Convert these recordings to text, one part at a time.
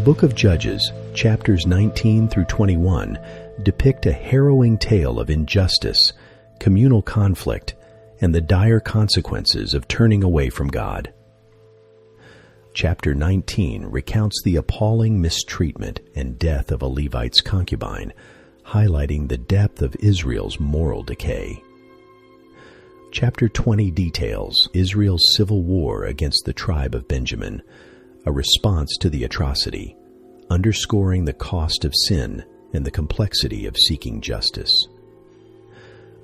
book of Judges, chapters 19 through 21, depict a harrowing tale of injustice, communal conflict, and the dire consequences of turning away from God. Chapter 19 recounts the appalling mistreatment and death of a Levite's concubine, highlighting the depth of Israel's moral decay. Chapter 20 details Israel's civil war against the tribe of Benjamin, a response to the atrocity, underscoring the cost of sin and the complexity of seeking justice.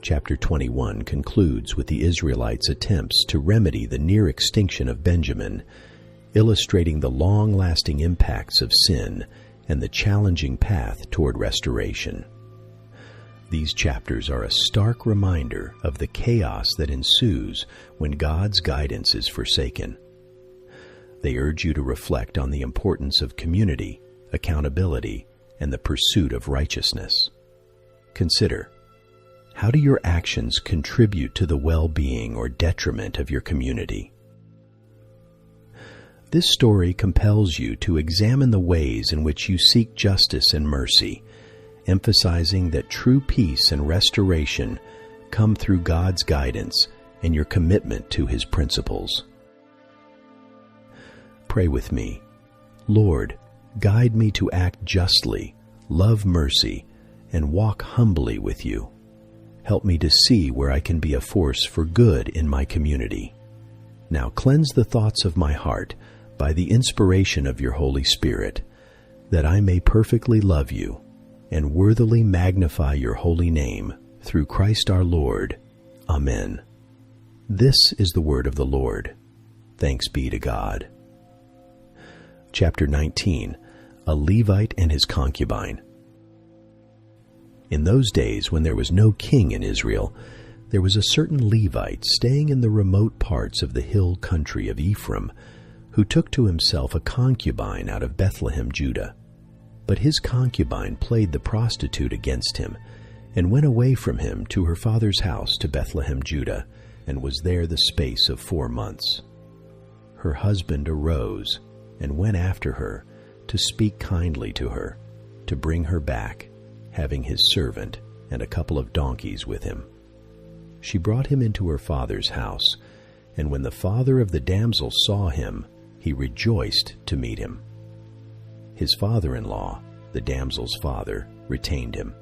Chapter 21 concludes with the Israelites' attempts to remedy the near extinction of Benjamin, illustrating the long-lasting impacts of sin and the challenging path toward restoration. These chapters are a stark reminder of the chaos that ensues when God's guidance is forsaken. They urge you to reflect on the importance of community, accountability, and the pursuit of righteousness. Consider, how do your actions contribute to the well-being or detriment of your community? This story compels you to examine the ways in which you seek justice and mercy, emphasizing that true peace and restoration come through God's guidance and your commitment to His principles. Pray with me. Lord, guide me to act justly, love mercy, and walk humbly with you. Help me to see where I can be a force for good in my community. Now cleanse the thoughts of my heart by the inspiration of your Holy Spirit, that I may perfectly love you and worthily magnify your holy name through Christ our Lord. Amen. This is the word of the Lord. Thanks be to God. Chapter 19, a Levite and his concubine. In those days, when there was no king in Israel, there was a certain Levite staying in the remote parts of the hill country of Ephraim, who took to himself a concubine out of Bethlehem, Judah. But his concubine played the prostitute against him, and went away from him to her father's house to Bethlehem, Judah, and was there the space of 4 months. Her husband arose and went after her to speak kindly to her, to bring her back, having his servant and a couple of donkeys with him. She brought him into her father's house, and when the father of the damsel saw him, he rejoiced to meet him. His father-in-law, the damsel's father, retained him,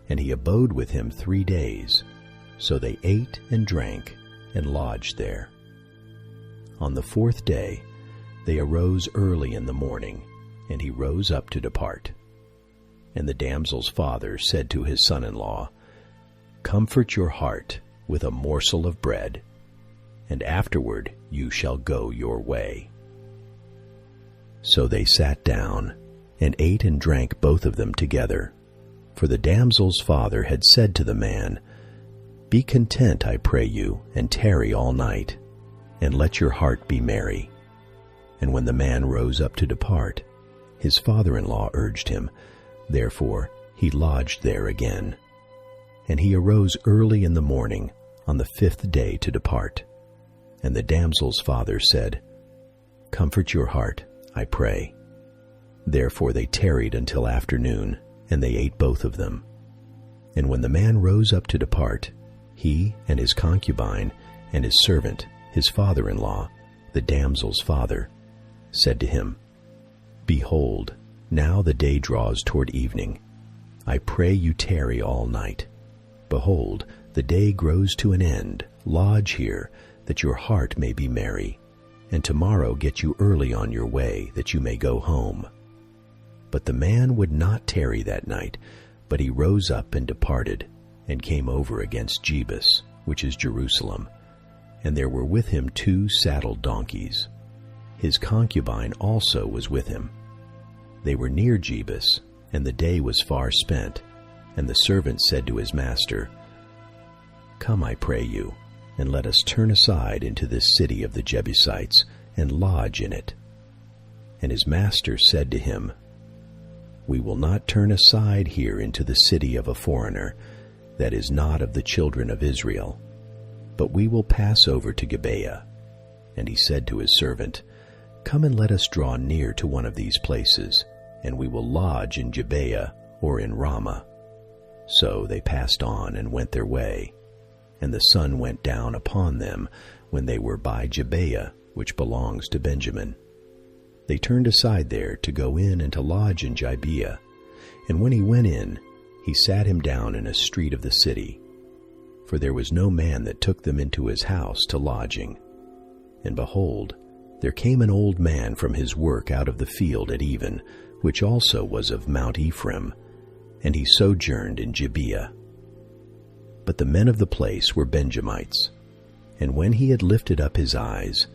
and he abode with him 3 days. So they ate and drank and lodged there. On the 4th day, they arose early in the morning, and he rose up to depart. And the damsel's father said to his son-in-law, "Comfort your heart with a morsel of bread, and afterward you shall go your way." So they sat down, and ate and drank both of them together. For the damsel's father had said to the man, "Be content, I pray you, and tarry all night, and let your heart be merry." And when the man rose up to depart, his father-in-law urged him. Therefore he lodged there again. And he arose early in the morning on the 5th day to depart. And the damsel's father said, "Comfort your heart, I pray." Therefore they tarried until afternoon, and they ate both of them. And when the man rose up to depart, he and his concubine and his servant, his father-in-law, the damsel's father, said to him, "Behold, now the day draws toward evening. I pray you tarry all night. Behold, the day grows to an end. Lodge here, that your heart may be merry, and tomorrow get you early on your way, that you may go home." But the man would not tarry that night, but he rose up and departed, and came over against Jebus, which is Jerusalem, and there were with him 2 saddled donkeys. His concubine also was with him. They were near Jebus, and the day was far spent, and the servant said to his master, "Come, I pray you, and let us turn aside into this city of the Jebusites, and lodge in it." And his master said to him, "We will not turn aside here into the city of a foreigner, that is not of the children of Israel, but we will pass over to Gibeah." And he said to his servant, "Come and let us draw near to one of these places, and we will lodge in Gibeah or in Ramah." So they passed on and went their way, and the sun went down upon them when they were by Gibeah, which belongs to Benjamin. They turned aside there to go in and to lodge in Gibeah, and when he went in, he sat him down in a street of the city, for there was no man that took them into his house to lodging. And behold, there came an old man from his work out of the field at even, which also was of Mount Ephraim, and he sojourned in Gibeah. But the men of the place were Benjamites, and when he had lifted up his eyes,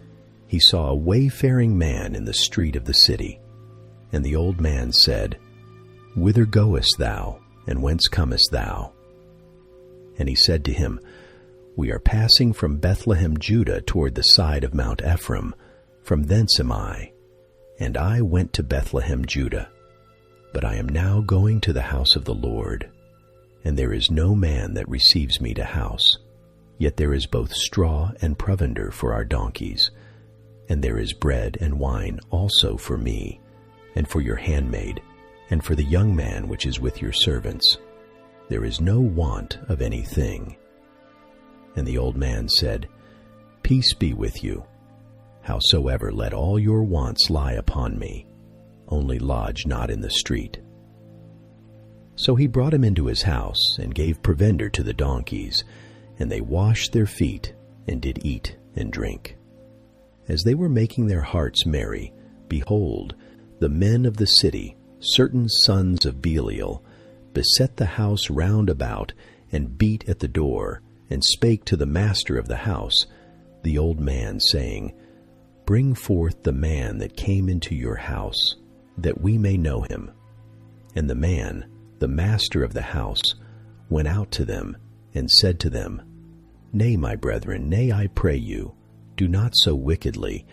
he saw a wayfaring man in the street of the city. And the old man said, "Whither goest thou, and whence comest thou?" And he said to him, "We are passing from Bethlehem, Judah, toward the side of Mount Ephraim. From thence am I. And I went to Bethlehem, Judah. But I am now going to the house of the Lord. And there is no man that receives me to house. Yet there is both straw and provender for our donkeys. And there is bread and wine also for me, and for your handmaid, and for the young man which is with your servants. There is no want of anything." And the old man said, "Peace be with you. Howsoever, let all your wants lie upon me. Only lodge not in the street." So he brought him into his house, and gave provender to the donkeys, and they washed their feet, and did eat and drink. As they were making their hearts merry, behold, the men of the city, certain sons of Belial, beset the house round about, and beat at the door, and spake to the master of the house, the old man, saying, "Bring forth the man that came into your house, that we may know him." And the man, the master of the house, went out to them, and said to them, "Nay, my brethren, nay, I pray you, do not so wickedly.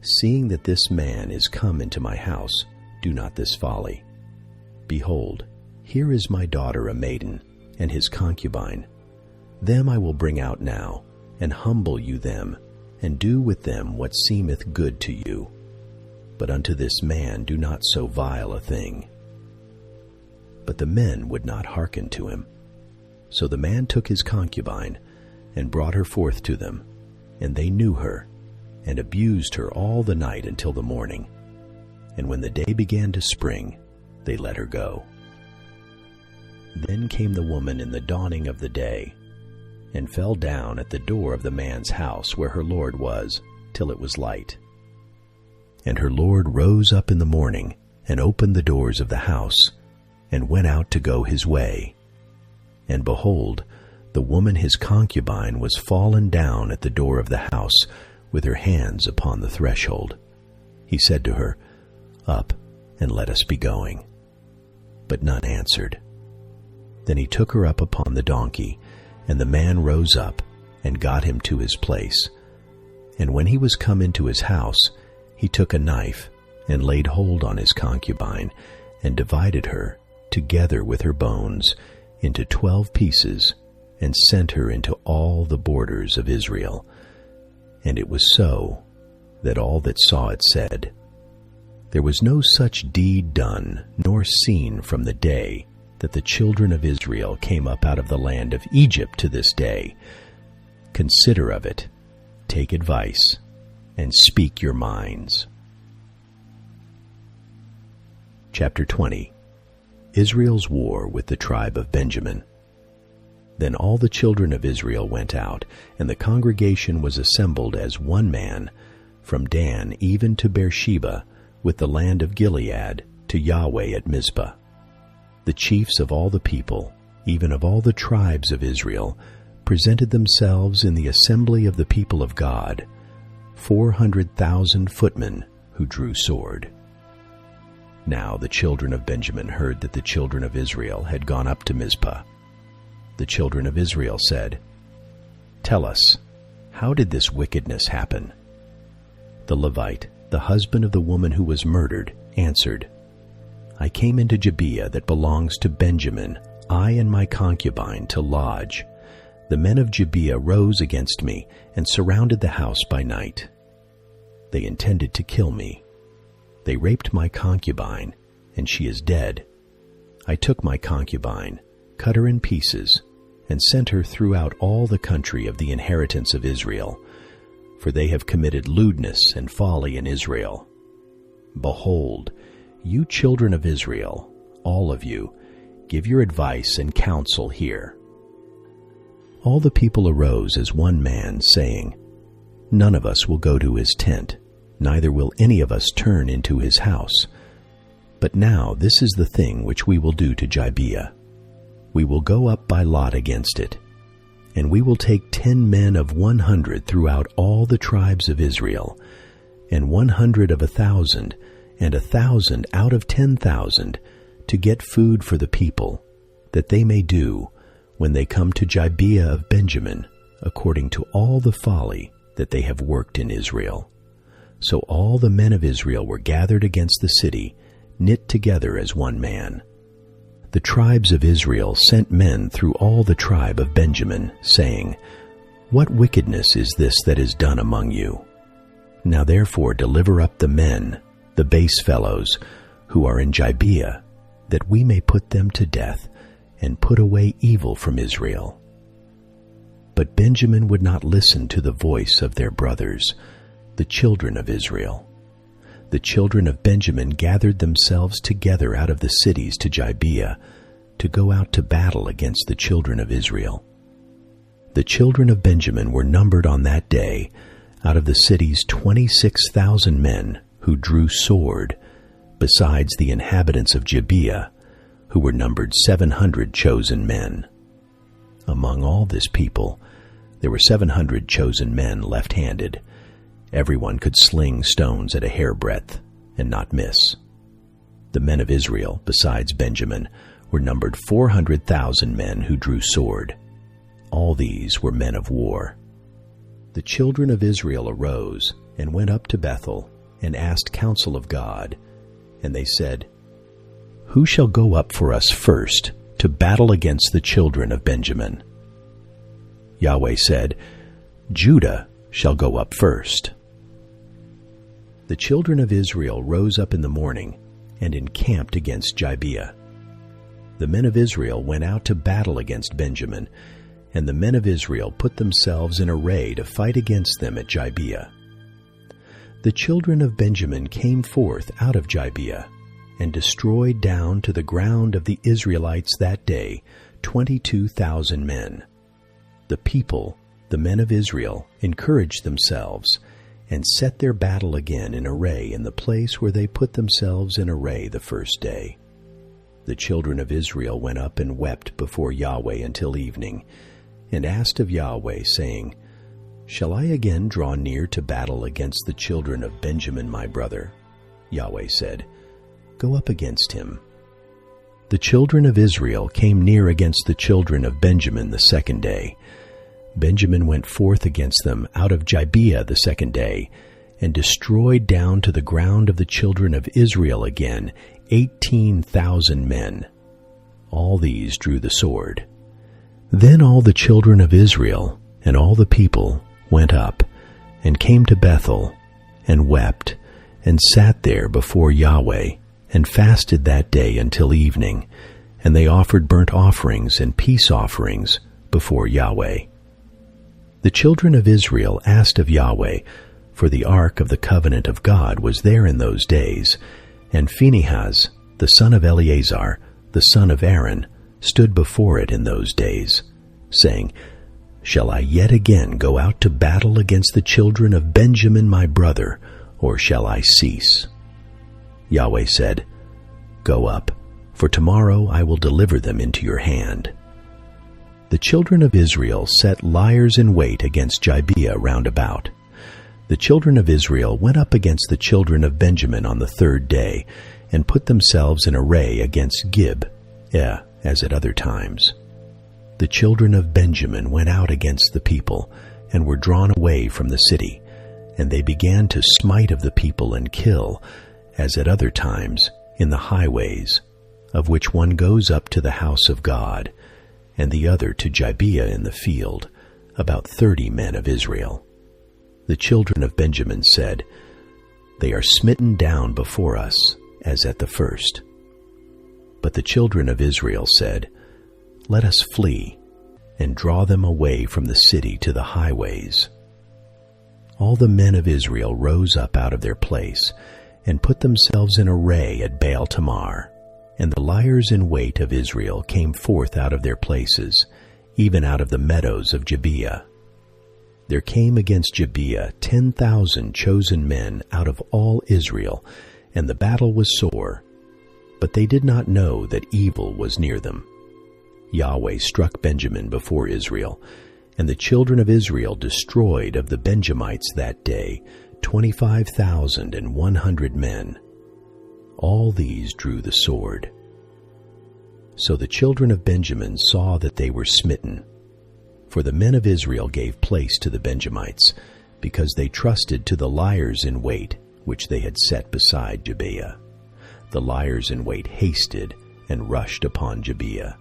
Seeing that this man is come into my house, do not this folly. Behold, here is my daughter a maiden, and his concubine. Them I will bring out now, and humble you them, and do with them what seemeth good to you. But unto this man do not so vile a thing." But the men would not hearken to him. So the man took his concubine, and brought her forth to them, and they knew her, and abused her all the night until the morning. And when the day began to spring, they let her go. Then came the woman in the dawning of the day, and fell down at the door of the man's house where her lord was, till it was light. And her lord rose up in the morning, and opened the doors of the house, and went out to go his way. And behold, the woman his concubine was fallen down at the door of the house, with her hands upon the threshold. He said to her, "Up, and let us be going." But none answered. Then he took her up upon the donkey, and the man rose up, and got him to his place. And when he was come into his house, he took a knife, and laid hold on his concubine, and divided her, together with her bones, into 12 pieces, and sent her into all the borders of Israel. And it was so, that all that saw it said, "There was no such deed done, nor seen from the day that the children of Israel came up out of the land of Egypt to this day. Consider of it, take advice, and speak your minds." Chapter 20. Israel's war with the tribe of Benjamin. Then all the children of Israel went out, and the congregation was assembled as one man, from Dan even to Beersheba, with the land of Gilead, to Yahweh at Mizpah. The chiefs of all the people, even of all the tribes of Israel, presented themselves in the assembly of the people of God, 400,000 footmen who drew sword. Now the children of Benjamin heard that the children of Israel had gone up to Mizpah. The children of Israel said, "Tell us, how did this wickedness happen?" The Levite, the husband of the woman who was murdered, answered, "I came into Gibeah that belongs to Benjamin, I and my concubine, to lodge. The men of Gibeah rose against me and surrounded the house by night. They intended to kill me. They raped my concubine, and she is dead. I took my concubine, cut her in pieces, and sent her throughout all the country of the inheritance of Israel, for they have committed lewdness and folly in Israel. Behold, you children of Israel, all of you, give your advice and counsel here. All the people arose as one man, saying, None of us will go to his tent, neither will any of us turn into his house. But now this is the thing which we will do to Gibeah. We will go up by lot against it, and we will take 10 men of 100 throughout all the tribes of Israel, and 100 of 1,000, and 1,000 out of 10,000, to get food for the people, that they may do, when they come to Gibeah of Benjamin, according to all the folly that they have worked in Israel. So all the men of Israel were gathered against the city, knit together as one man. The tribes of Israel sent men through all the tribe of Benjamin, saying, What wickedness is this that is done among you? Now therefore deliver up the men, the base fellows, who are in Gibeah, that we may put them to death, and put away evil from Israel. But Benjamin would not listen to the voice of their brothers, the children of Israel. The children of Benjamin gathered themselves together out of the cities to Gibeah, to go out to battle against the children of Israel. The children of Benjamin were numbered on that day, out of the cities 26,000 men who drew sword, besides the inhabitants of Gibeah, who were numbered 700 chosen men. Among all this people, there were 700 chosen men left-handed. Everyone could sling stones at a hairbreadth and not miss. The men of Israel, besides Benjamin, were numbered 400,000 men who drew sword. All these were men of war. The children of Israel arose and went up to Bethel and asked counsel of God, and they said, Who shall go up for us first to battle against the children of Benjamin? Yahweh said, Judah shall go up first. The children of Israel rose up in the morning and encamped against Gibeah. The men of Israel went out to battle against Benjamin, and the men of Israel put themselves in array to fight against them at Gibeah. The children of Benjamin came forth out of Gibeah, and destroyed down to the ground of the Israelites that day 22,000 men. The people, the men of Israel, encouraged themselves, and set their battle again in array in the place where they put themselves in array the first day. The children of Israel went up and wept before Yahweh until evening, and asked of Yahweh, saying, Shall I again draw near to battle against the children of Benjamin my brother? Yahweh said, Go up against him. The children of Israel came near against the children of Benjamin the second day. Benjamin went forth against them out of Gibeah the second day, and destroyed down to the ground of the children of Israel again 18,000 men. All these drew the sword. Then all the children of Israel and all the people went up, and came to Bethel, and wept, and sat there before Yahweh, and fasted that day until evening, and they offered burnt offerings and peace offerings before Yahweh. The children of Israel asked of Yahweh, for the ark of the covenant of God was there in those days, and Phinehas, the son of Eleazar, the son of Aaron, stood before it in those days, saying, Shall I yet again go out to battle against the children of Benjamin my brother, or shall I cease? Yahweh said, Go up, for tomorrow I will deliver them into your hand. The children of Israel set liers in wait against Gibeah round about. The children of Israel went up against the children of Benjamin on the third day, and put themselves in array against Gibeah, as at other times. The children of Benjamin went out against the people, and were drawn away from the city, and they began to smite of the people and kill, as at other times, in the highways, of which one goes up to the house of God, and the other to Gibeah in the field, about 30 men of Israel. The children of Benjamin said, They are smitten down before us, as at the first. But the children of Israel said, Let us flee, and draw them away from the city to the highways. All the men of Israel rose up out of their place, and put themselves in array at Baal Tamar. And the liers in wait of Israel came forth out of their places, even out of the meadows of Gibeah. There came against Gibeah 10,000 chosen men out of all Israel, and the battle was sore. But they did not know that evil was near them. Yahweh struck Benjamin before Israel, and the children of Israel destroyed of the Benjamites that day 25,100 men. All these drew the sword. So the children of Benjamin saw that they were smitten. For the men of Israel gave place to the Benjamites, because they trusted to the liers in wait, which they had set beside Gibeah. The liers in wait hasted and rushed upon Gibeah.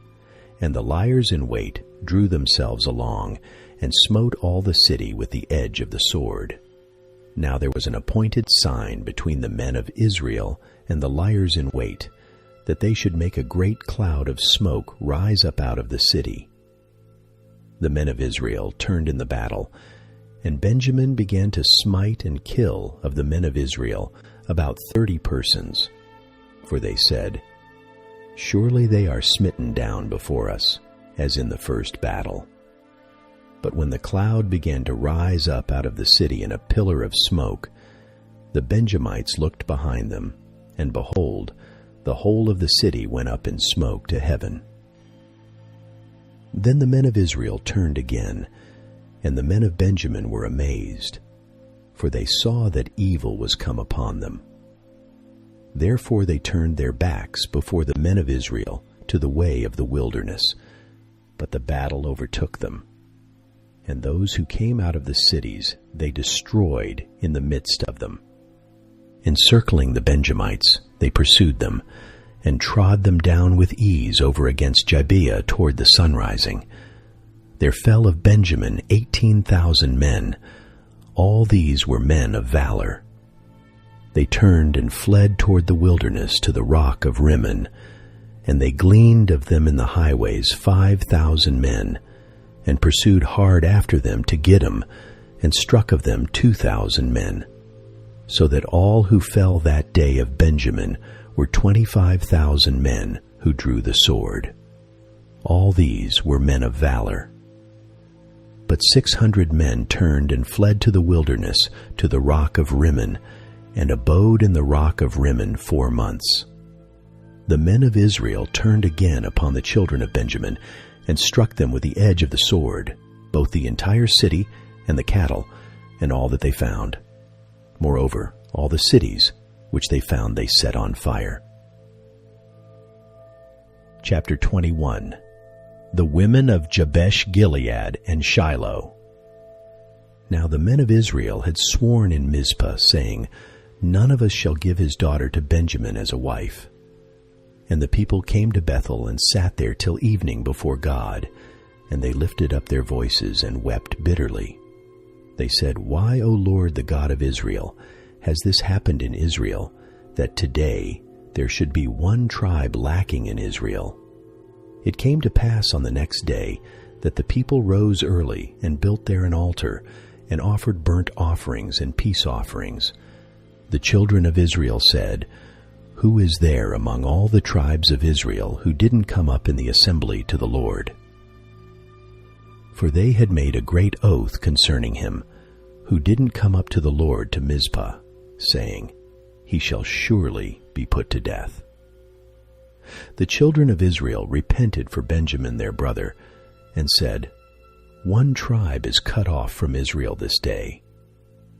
And the liers in wait drew themselves along, and smote all the city with the edge of the sword. Now there was an appointed sign between the men of Israel and the liers in wait, that they should make a great cloud of smoke rise up out of the city. The men of Israel turned in the battle, and Benjamin began to smite and kill of the men of Israel about 30 persons. For they said, Surely they are smitten down before us, as in the first battle. But when the cloud began to rise up out of the city in a pillar of smoke, the Benjamites looked behind them, and behold, the whole of the city went up in smoke to heaven. Then the men of Israel turned again, and the men of Benjamin were amazed, for they saw that evil was come upon them. Therefore they turned their backs before the men of Israel to the way of the wilderness, but the battle overtook them. And those who came out of the cities they destroyed in the midst of them. Encircling the Benjamites, they pursued them, and trod them down with ease over against Gibeah toward the sunrising. There fell of Benjamin 18,000 men. All these were men of valor. They turned and fled toward the wilderness to the rock of Rimmon, and they gleaned of them in the highways 5,000 men, and pursued hard after them to Gidom, and struck of them 2,000 men, so that all who fell that day of Benjamin were 25,000 men who drew the sword. All these were men of valor. But 600 men turned and fled to the wilderness, to the rock of Rimmon, and abode in the rock of Rimmon 4 months. The men of Israel turned again upon the children of Benjamin, and struck them with the edge of the sword, both the entire city and the cattle, and all that they found. Moreover, all the cities which they found they set on fire. Chapter 21. The women of Jabesh Gilead and Shiloh. Now the men of Israel had sworn in Mizpah, saying, None of us shall give his daughter to Benjamin as a wife. And the people came to Bethel and sat there till evening before God, and they lifted up their voices and wept bitterly. They said, Why, O Lord, the God of Israel, has this happened in Israel, that today there should be one tribe lacking in Israel? It came to pass on the next day that the people rose early and built there an altar, and offered burnt offerings and peace offerings. The children of Israel said, Who is there among all the tribes of Israel who didn't come up in the assembly to the Lord? For they had made a great oath concerning him, who didn't come up to the Lord to Mizpah, saying, He shall surely be put to death. The children of Israel repented for Benjamin their brother, and said, One tribe is cut off from Israel this day.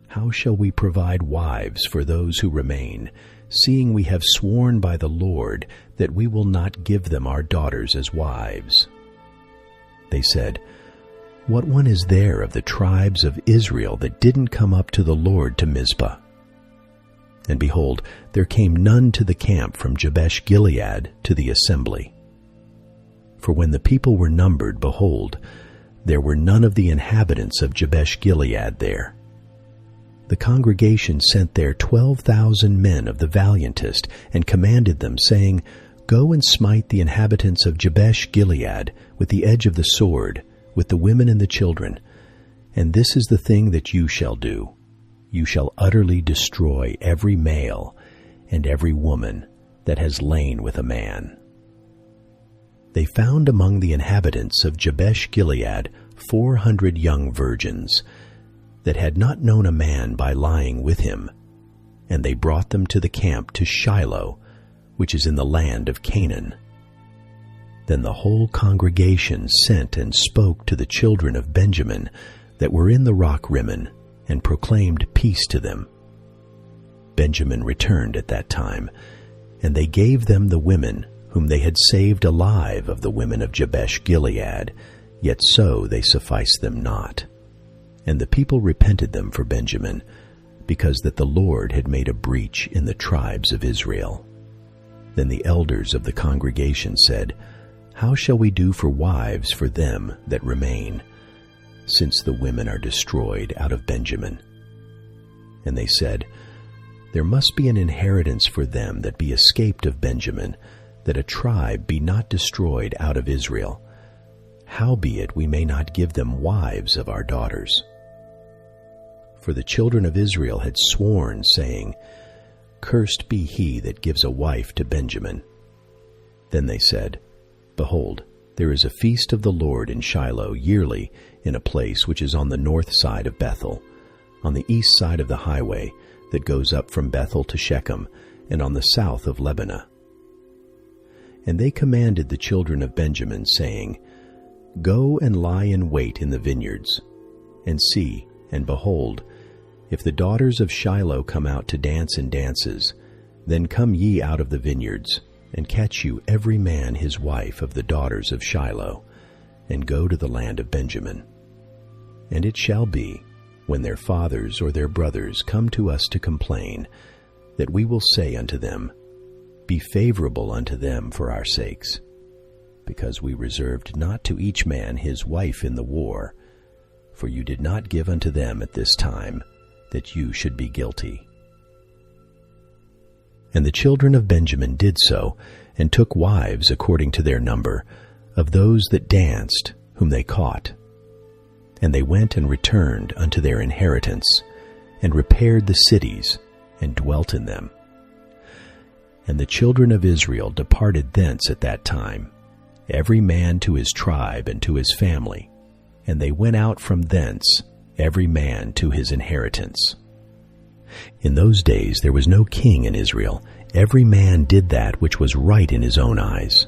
How shall we provide wives for those who remain, seeing we have sworn by the Lord that we will not give them our daughters as wives? They said, What one is there of the tribes of Israel that didn't come up to the Lord to Mizpah? And behold, there came none to the camp from Jabesh Gilead to the assembly. For when the people were numbered, behold, there were none of the inhabitants of Jabesh Gilead there. the congregation sent there 12,000 men of the valiantest, and commanded them, saying, Go and smite the inhabitants of Jabesh-Gilead with the edge of the sword, with the women and the children. And this is the thing that you shall do. You shall utterly destroy every male and every woman that has lain with a man. They found among the inhabitants of Jabesh-Gilead 400 young virgins that had not known a man by lying with him, and they brought them to the camp to Shiloh, which is in the land of Canaan. Then the whole congregation sent and spoke to the children of Benjamin that were in the rock Rimmon, and proclaimed peace to them. Benjamin returned at that time, and they gave them the women whom they had saved alive of the women of Jabesh-Gilead, yet so they sufficed them not. And the people repented them for Benjamin, because that the Lord had made a breach in the tribes of Israel. Then the elders of the congregation said, How shall we do for wives for them that remain, since the women are destroyed out of Benjamin? And they said, There must be an inheritance for them that be escaped of Benjamin, that a tribe be not destroyed out of Israel. Howbeit we may not give them wives of our daughters. For the children of Israel had sworn, saying, Cursed be he that gives a wife to Benjamin. Then they said, Behold, there is a feast of the Lord in Shiloh yearly in a place which is on the north side of Bethel, on the east side of the highway that goes up from Bethel to Shechem, and on the south of Lebanah. And they commanded the children of Benjamin, saying, Go and lie in wait in the vineyards, and see, and behold, if the daughters of Shiloh come out to dance in dances, then come ye out of the vineyards, and catch you every man his wife of the daughters of Shiloh, and go to the land of Benjamin. And it shall be, when their fathers or their brothers come to us to complain, that we will say unto them, Be favorable unto them for our sakes, because we reserved not to each man his wife in the war, for you did not give unto them at this time, that you should be guilty. And the children of Benjamin did so, and took wives according to their number, of those that danced, whom they caught. And they went and returned unto their inheritance, and repaired the cities, and dwelt in them. And the children of Israel departed thence at that time, every man to his tribe and to his family, and they went out from thence, every man to his inheritance. In those days there was no king in Israel. Every man did that which was right in his own eyes.